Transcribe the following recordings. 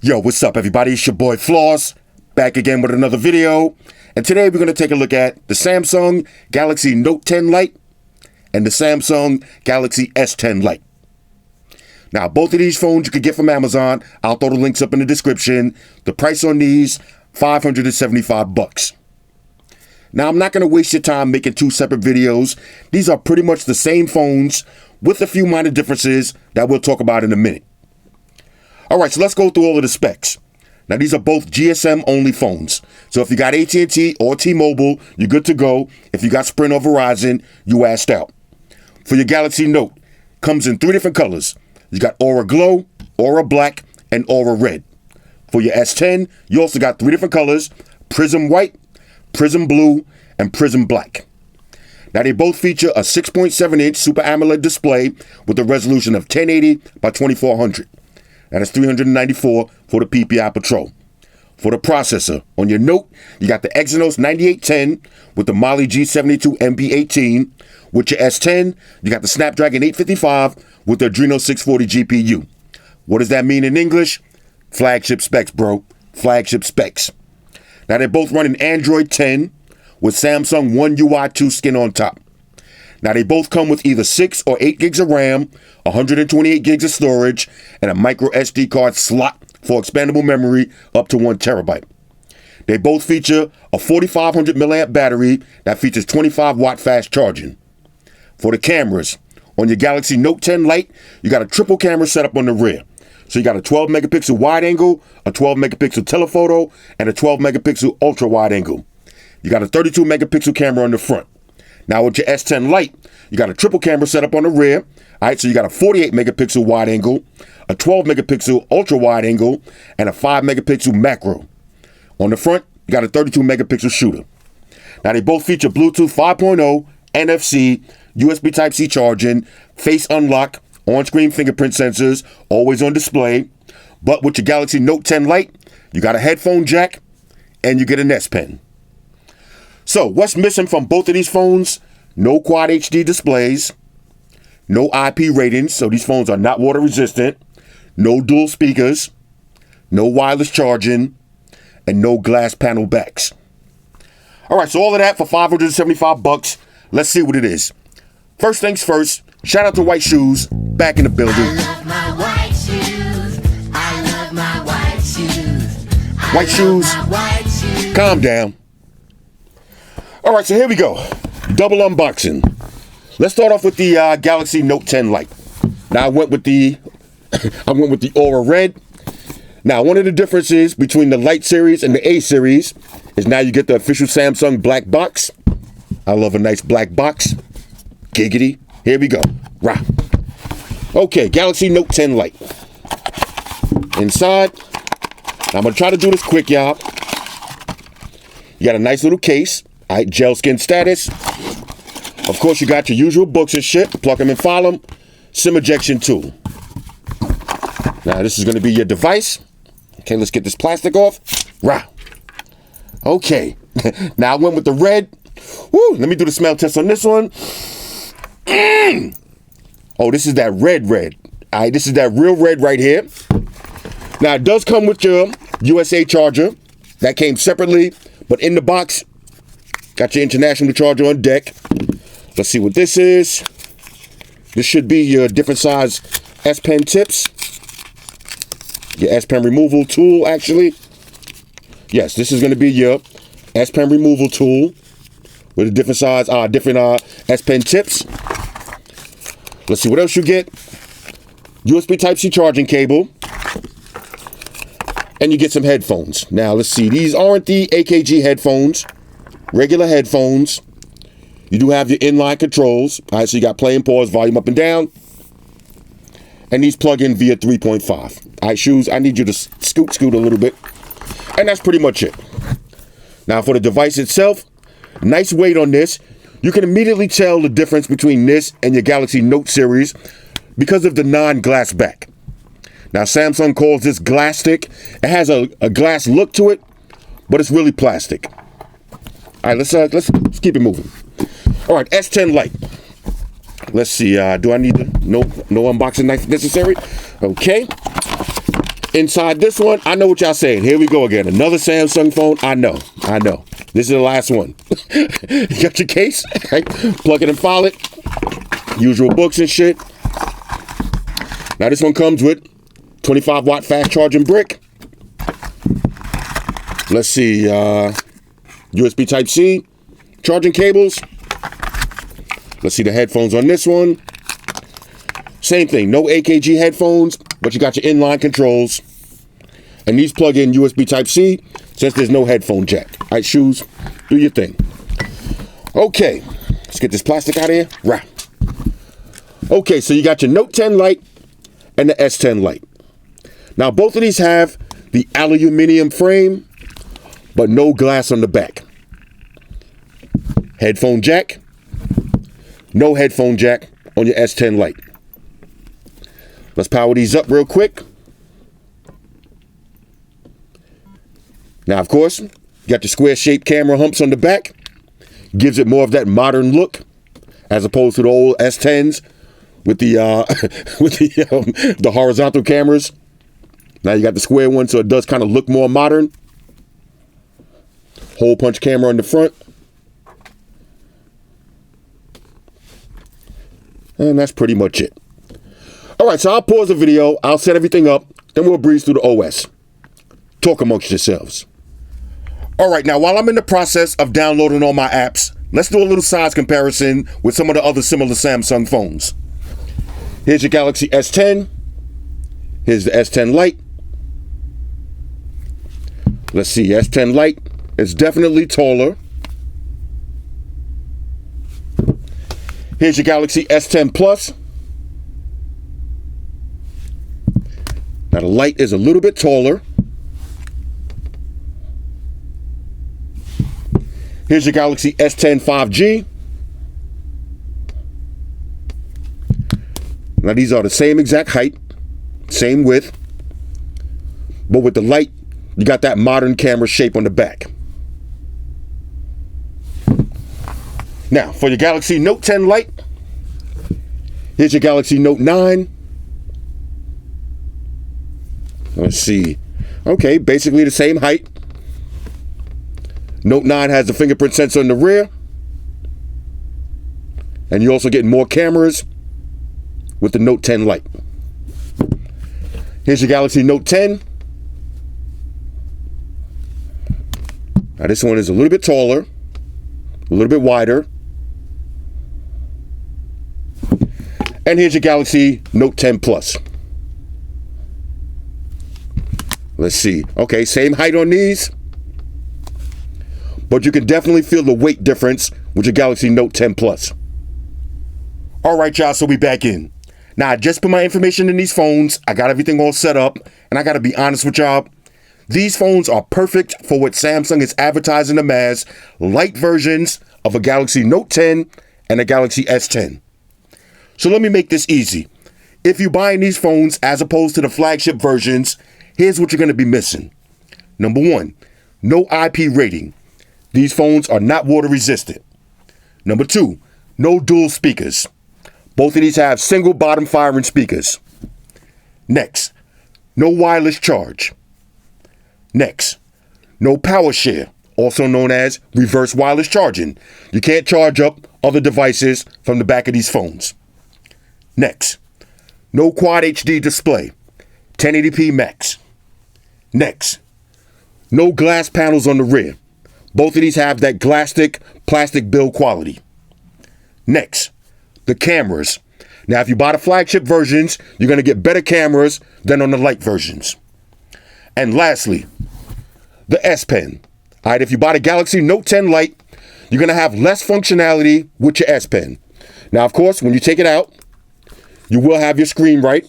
Yo, what's up everybody? It's your boy Floss, back again with another video. And today we're going to take a look at the Samsung Galaxy Note 10 Lite and the Samsung Galaxy S10 Lite. Now, both of these phones you can get from Amazon. I'll throw the links up in the description. The price on these, $575. Now, I'm not going to waste your time making two separate videos. These are pretty much the same phones with a few minor differences that we'll talk about in a minute. All right, so let's go through all of the specs. Now, these are both GSM-only phones. So if you got AT&T or T-Mobile, you're good to go. If you got Sprint or Verizon, you assed out. For your Galaxy Note, comes in 3 different colors. You got Aura Glow, Aura Black, and Aura Red. For your S10, you also got 3 different colors, Prism White, Prism Blue, and Prism Black. Now, they both feature a 6.7-inch Super AMOLED display with a resolution of 1080 by 2400. That is 394 for the PPI Patrol. For the processor, on your Note, you got the Exynos 9810 with the Mali G72 MB18. With your S10, you got the Snapdragon 855 with the Adreno 640 GPU. What does that mean in English? Flagship specs, bro. Flagship specs. Now, they're both running Android 10 with Samsung One UI 2 skin on top. Now, they both come with either 6 or 8 gigs of RAM, 128 gigs of storage, and a micro SD card slot for expandable memory up to 1 terabyte. They both feature a 4500 milliamp battery that features 25 watt fast charging. For the cameras, on your Galaxy Note 10 Lite, you got a triple camera setup on the rear. So you got a 12 megapixel wide angle, a 12 megapixel telephoto, and a 12 megapixel ultra wide angle. You got a 32 megapixel camera on the front. Now with your S10 Lite, you got a triple camera setup on the rear. All right, so you got a 48 megapixel wide angle, a 12 megapixel ultra wide angle, and a 5 megapixel macro. On the front, you got a 32 megapixel shooter. Now they both feature Bluetooth 5.0, NFC, USB Type-C charging, face unlock, on-screen fingerprint sensors, always on display. But with your Galaxy Note 10 Lite, you got a headphone jack, and you get an S Pen. So, what's missing from both of these phones? No Quad HD displays, no IP ratings, so these phones are not water resistant, no dual speakers, no wireless charging, and no glass panel backs. All right, so all of that for $575. Let's see what it is. First things first, shout out to White Shoes, back in the building. I love my white shoes. I love my white shoes. White Shoes, White shoes. calm down. All right, so here we go. Double unboxing. Let's start off with the Galaxy Note 10 Lite. Now I went with the Aura Red. Now, one of the differences between the Lite series and the A series is now you get the official Samsung black box. I love a nice black box. Giggity. Here we go. Rah. Okay, Galaxy Note 10 Lite. Inside, I'm going to try to do this quick, y'all. You got a nice little case. All right, gel skin status. Of course, you got your usual books and shit. Plug them and file them. SIM ejection tool. Now, this is going to be your device. Okay, let's get this plastic off. Rah. Okay. Now, I went with the red. Woo, let me do the smell test on this one. Oh, this is that red. All right, this is that real red right here. Now, it does come with your USA charger. That came separately, but in the box, got your international charger on deck. Let's see what this is. This should be your different size S Pen tips. Your S Pen removal tool, actually. Yes, this is going to be your S Pen removal tool with a different size, S Pen tips. Let's see what else you get. USB Type-C charging cable. And you get some headphones. Now, let's see. These aren't the AKG headphones. Regular headphones. You do have your inline controls. All right, so you got play and pause, volume up and down. And these plug in via 3.5. All right, Shoes, I need you to scoot a little bit. And that's pretty much it. Now, for the device itself, nice weight on this. You can immediately tell the difference between this and your Galaxy Note series because of the non-glass back. Now, Samsung calls this Glastic. It has a glass look to it, but it's really plastic. All right, let's keep it moving. All right, S10 Lite. Let's see. Do I need no unboxing knife necessary? Okay. Inside this one, I know what y'all saying. Here we go again. Another Samsung phone. I know. This is the last one. You got your case, right? Plug it and file it. Usual books and shit. Now this one comes with 25 watt fast charging brick. Let's see, USB Type-C, charging cables. Let's see the headphones on this one. Same thing, no AKG headphones, but you got your inline controls. And these plug in USB Type-C since there's no headphone jack. All right, shoes, do your thing. Okay, let's get this plastic out of here. Rah. Okay, so you got your Note 10 Lite and the S10 Lite. Now, both of these have the aluminum frame, but no glass on the back. Headphone jack, no headphone jack on your S10 Lite. Let's power these up real quick. Now, of course, you got the square-shaped camera humps on the back. Gives it more of that modern look, as opposed to the old S10s with the the horizontal cameras. Now you got the square one, so it does kind of look more modern. Hole punch camera in the front. And that's pretty much it. All right, so I'll pause the video. I'll set everything up. Then we'll breeze through the OS. Talk amongst yourselves. All right, now while I'm in the process of downloading all my apps, let's do a little size comparison with some of the other similar Samsung phones. Here's your Galaxy S10. Here's the S10 Lite. Let's see, S10 Lite is definitely taller. Here's your Galaxy S10 Plus. Now the Lite is a little bit taller. Here's your Galaxy S10 5G. Now these are the same exact height, same width, but with the Lite, you got that modern camera shape on the back. Now, for your Galaxy Note 10 Lite, here's your Galaxy Note 9. Let's see. Okay, basically the same height. Note 9 has the fingerprint sensor in the rear. And you also get more cameras with the Note 10 Lite. Here's your Galaxy Note 10. Now this one is a little bit taller, a little bit wider. And here's your Galaxy Note 10 Plus. Let's see. Okay, same height on these. But you can definitely feel the weight difference with your Galaxy Note 10 Plus. All right, y'all, so we back in. Now, I just put my information in these phones. I got everything all set up. And I got to be honest with y'all. These phones are perfect for what Samsung is advertising them as, light versions of a Galaxy Note 10 and a Galaxy S10. So let me make this easy. If you're buying these phones as opposed to the flagship versions, here's what you're going to be missing. Number one, no IP rating. These phones are not water resistant. Number two, no dual speakers. Both of these have single bottom firing speakers. Next, no wireless charge. Next, no power share, also known as reverse wireless charging. You can't charge up other devices from the back of these phones. Next, no Quad HD display, 1080p max. Next, no glass panels on the rear. Both of these have that glasstic plastic build quality. Next, the cameras. Now, if you buy the flagship versions, you're going to get better cameras than on the Lite versions. And lastly, the S Pen. All right, if you buy the Galaxy Note 10 Lite, you're going to have less functionality with your S Pen. Now, of course, when you take it out, you will have your screen right.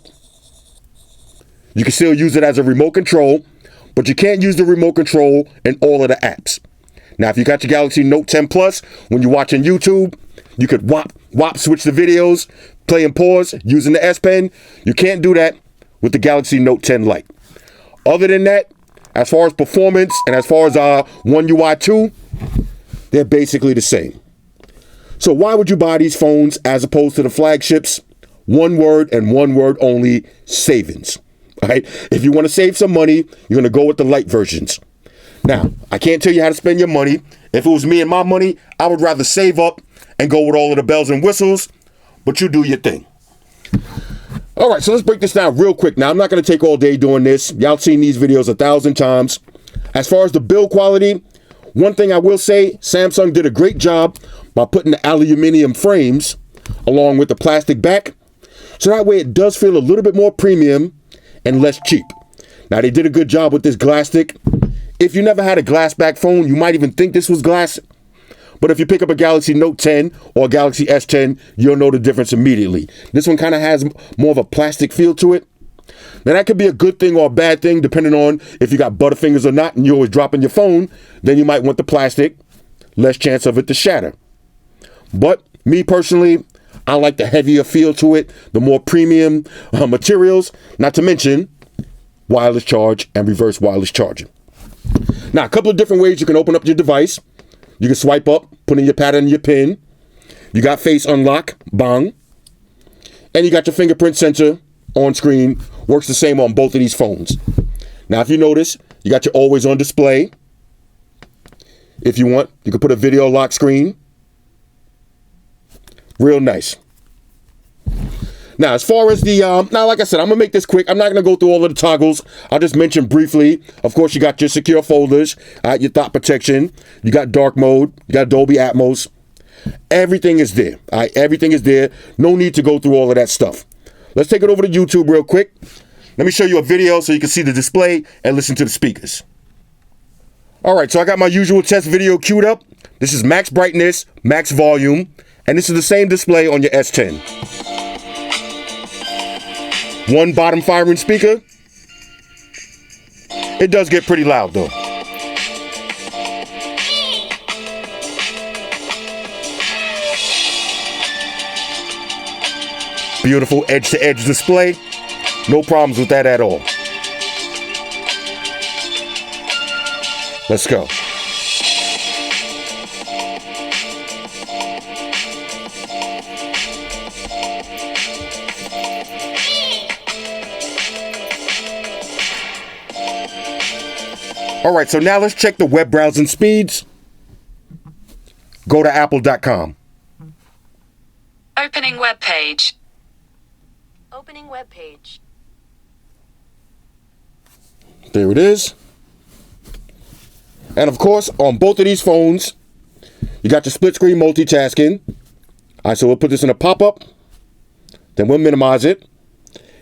You can still use it as a remote control, but you can't use the remote control in all of the apps. Now, if you got your Galaxy Note 10 Plus, when you're watching YouTube, you could switch the videos, play and pause using the S Pen. You can't do that with the Galaxy Note 10 Lite. Other than that, as far as performance and as far as One UI 2, they're basically the same. So why would you buy these phones as opposed to the flagships? One word and one word only: savings. All right. If you want to save some money, you're going to go with the light versions. Now, I can't tell you how to spend your money. If it was me and my money, I would rather save up and go with all of the bells and whistles, but you do your thing. All right, so let's break this down real quick. Now, I'm not going to take all day doing this. Y'all seen these videos 1,000 times. As far as the build quality, one thing I will say, Samsung did a great job by putting the aluminum frames along with the plastic back. So that way it does feel a little bit more premium and less cheap. Now, they did a good job with this glass stick. If you never had a glass back phone, you might even think this was glass. But if you pick up a Galaxy Note 10 or a Galaxy S10, you'll know the difference immediately. This one kind of has more of a plastic feel to it. Now, that could be a good thing or a bad thing, depending on if you got butterfingers or not, and you're always dropping your phone, then you might want the plastic, less chance of it to shatter. But me personally, I like the heavier feel to it, the more premium materials, not to mention wireless charge and reverse wireless charging. Now, a couple of different ways you can open up your device. You can swipe up, put in your pattern and your PIN. You got face unlock, bang. And you got your fingerprint sensor on screen. Works the same on both of these phones. Now, if you notice, you got your always on display. If you want, you can put a video lock screen. Real nice. Now, as far as the, now, like I said, I'm going to make this quick. I'm not going to go through all of the toggles. I'll just mention briefly. Of course, you got your secure folders, your thought protection. You got dark mode. You got Dolby Atmos. Everything is there. Everything is there. No need to go through all of that stuff. Let's take it over to YouTube real quick. Let me show you a video so you can see the display and listen to the speakers. All right, so I got my usual test video queued up. This is max brightness, max volume, and this is the same display on your S10. One bottom firing speaker. It does get pretty loud though. Beautiful edge-to-edge display. No problems with that at all. Let's go. All right, so now let's check the web browsing speeds. Go to apple.com. Opening web page. Opening web page. There it is. And of course, on both of these phones, you got your split screen multitasking. All right, so we'll put this in a pop-up. Then we'll minimize it.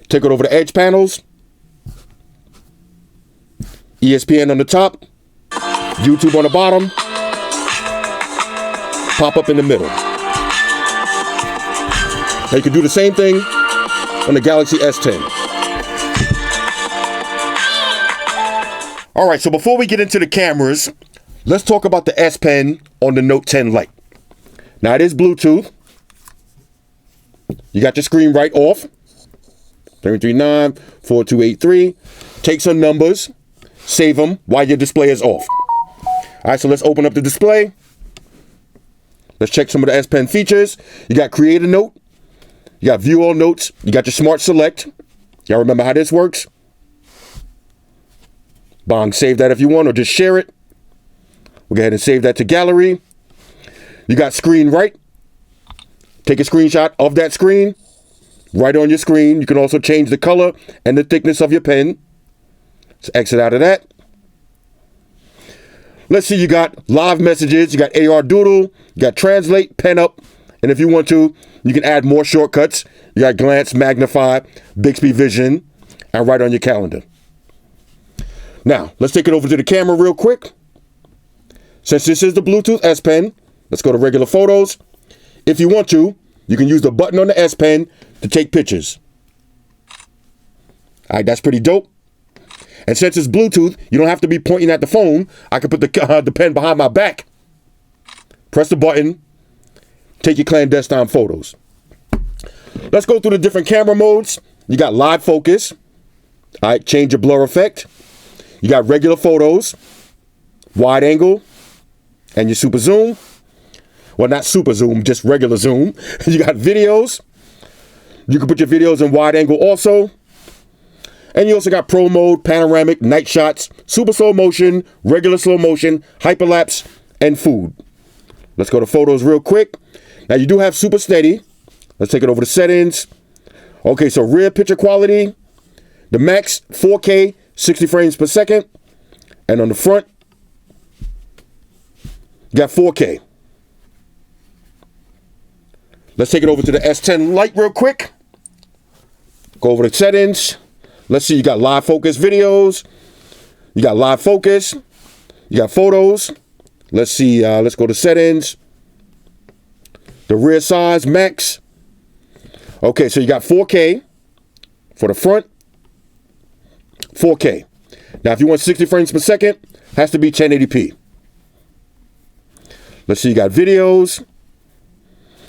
Take it over to edge panels. ESPN on the top, YouTube on the bottom, pop up in the middle. Now you can do the same thing on the Galaxy S10. All right, so before we get into the cameras, let's talk about the S Pen on the Note 10 Lite. Now it is Bluetooth. You got your screen right off. 339-4283. Take some numbers. Save them while your display is off. All right, so let's open up the display. Let's check some of the S Pen features. You got Create a Note. You got View All Notes. You got your Smart Select. Y'all remember how this works? Bong, save that if you want, or just share it. We'll go ahead and save that to Gallery. You got Screen Right. Take a screenshot of that screen. Right on your screen. You can also change the color and the thickness of your pen. Let's exit out of that. Let's see, you got live messages, you got AR Doodle, you got Translate, Pen Up, and if you want to, you can add more shortcuts. You got Glance, Magnify, Bixby Vision, and Write on your calendar. Now, let's take it over to the camera real quick. Since this is the Bluetooth S Pen, let's go to regular photos. If you want to, you can use the button on the S Pen to take pictures. All right, that's pretty dope. And since it's Bluetooth, you don't have to be pointing at the phone. I can put the pen behind my back. Press the button. Take your clandestine photos. Let's go through the different camera modes. You got live focus. All right, change your blur effect. You got regular photos, wide angle, and your super zoom. Well, not super zoom, just regular zoom. You got videos. You can put your videos in wide angle also. And you also got pro mode, panoramic, night shots, super slow motion, regular slow motion, hyperlapse, and food. Let's go to photos real quick. Now you do have super steady. Let's take it over to settings. Okay, so rear picture quality, the max 4K, 60 frames per second. And on the front, you got 4K. Let's take it over to the S10 Lite real quick. Go over to settings. Let's see, you got live focus videos. You got live focus. You got photos. Let's see, let's go to settings. The rear size, max. Okay, so you got 4K for the front. 4K. Now, if you want 60 frames per second, has to be 1080p. Let's see, you got videos.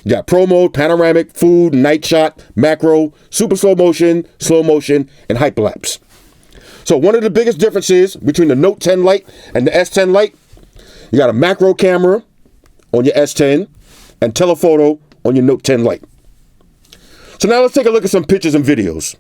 You got pro mode, panoramic, food, night shot, macro, super slow motion, and hyperlapse. So one of the biggest differences between the Note 10 Lite and the S10 Lite, you got a macro camera on your S10 and telephoto on your Note 10 Lite. So now let's take a look at some pictures and videos.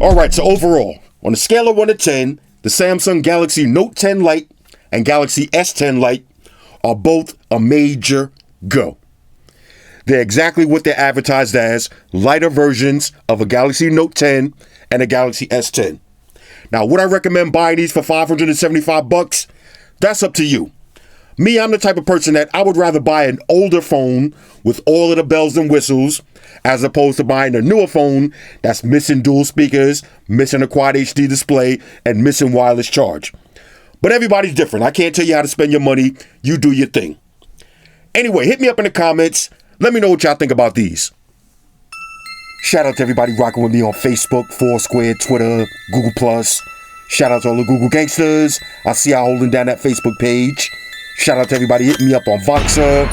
Alright, so overall, on a scale of 1 to 10, the Samsung Galaxy Note 10 Lite and Galaxy S10 Lite are both a major go. They're exactly what they're advertised as, lighter versions of a Galaxy Note 10 and a Galaxy S10. Now, would I recommend buying these for $575? That's up to you. Me, I'm the type of person that I would rather buy an older phone with all of the bells and whistles as opposed to buying a newer phone that's missing dual speakers, missing a quad HD display, and missing wireless charge. But everybody's different. I can't tell you how to spend your money. You do your thing. Anyway, hit me up in the comments. Let me know what y'all think about these. Shout out to everybody rocking with me on Facebook, Foursquare, Twitter, Google+. Shout out to all the Google gangsters. I see y'all holding down that Facebook page. Shout out to everybody hitting me up on Voxer.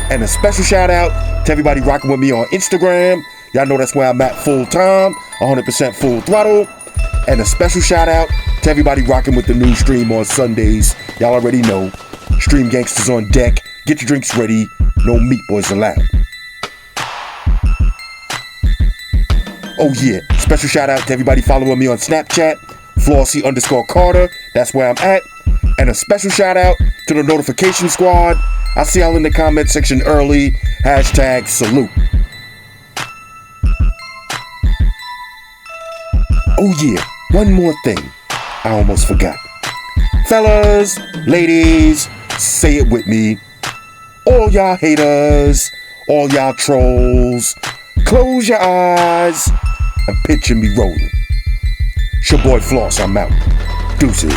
And a special shout out to everybody rocking with me on Instagram. Y'all know that's where I'm at full time, 100% full throttle. And a special shout out to everybody rocking with the new stream on Sundays. Y'all already know. Stream gangsters on deck. Get your drinks ready. No meat boys allowed. Oh yeah, special shout out to everybody following me on Snapchat, Flossy_Carter, that's where I'm at. And a special shout out to the notification squad. I see y'all in the comment section early. #salute. Oh yeah, one more thing. I almost forgot. Fellas, ladies, say it with me. All y'all haters, all y'all trolls, close your eyes and picture me rolling. It's your boy Floss, I'm out. Deuces.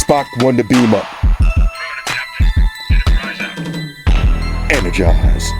Spock won the beam up. Energize.